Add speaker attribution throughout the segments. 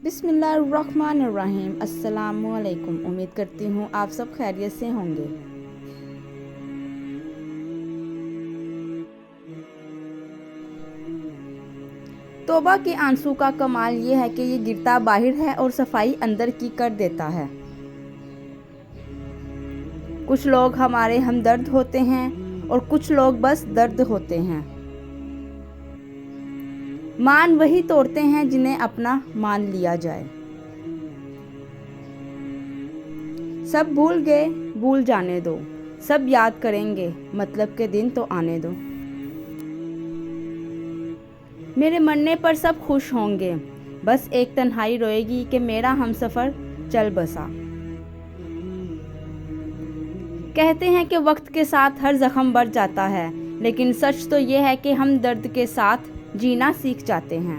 Speaker 1: बिस्मिल्लाहिर्रहमानिर्रहीम। अस्सलामुअलैकुम। उम्मीद करती हूँ आप सब खैरियत से होंगे। तौबा के आंसू का कमाल ये है कि ये गिरता बाहर है और सफाई अंदर की कर देता है। कुछ लोग हमारे हमदर्द होते हैं और कुछ लोग बस दर्द होते हैं। मान वही तोड़ते हैं जिन्हें अपना मान लिया जाए। सब भूल गए, भूल जाने दो। सब याद करेंगे, मतलब के दिन तो आने दो। मेरे मरने पर सब खुश होंगे, बस एक तन्हाई रोएगी कि मेरा हमसफ़र चल बसा। कहते हैं कि वक्त के साथ हर जख्म बढ़ जाता है, लेकिन सच तो ये है कि हम दर्द के साथ जीना सीख जाते हैं।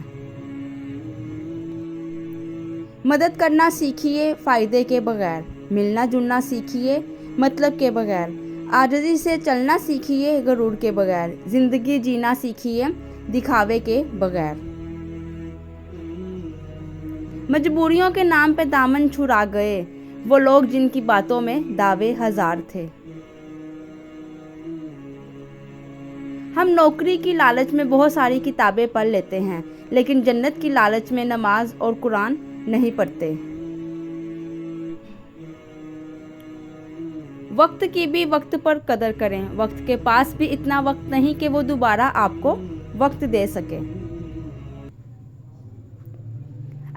Speaker 1: मदद करना सीखिए फ़ायदे के बगैर, मिलना जुलना सीखिए मतलब के बगैर, आजिज़ी से चलना सीखिए गरूर के बगैर, ज़िंदगी जीना सीखिए दिखावे के बगैर। मजबूरियों के नाम पे दामन छुड़ा गए वो लोग जिनकी बातों में दावे हजार थे। हम नौकरी की लालच में बहुत सारी किताबें पढ़ लेते हैं, लेकिन जन्नत की लालच में नमाज और कुरान नहीं पढ़ते। वक्त की भी वक्त पर कदर करें। वक्त के पास भी इतना वक्त नहीं कि वो दोबारा आपको वक्त दे सके।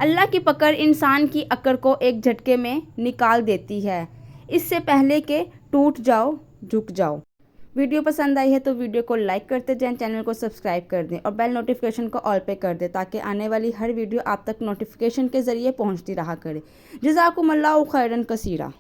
Speaker 1: अल्लाह की पकड़ इंसान की अकड़ को एक झटके में निकाल देती है। इससे पहले कि टूट जाओ, झुक जाओ। वीडियो पसंद आई है तो वीडियो को लाइक करते जाएं, चैनल को सब्सक्राइब कर दें और बेल नोटिफिकेशन को ऑल पे कर दें ताकि आने वाली हर वीडियो आप तक नोटिफिकेशन के ज़रिए पहुंचती रहा करे। जज़ाकुमुल्लाहु खैरन कसीरा।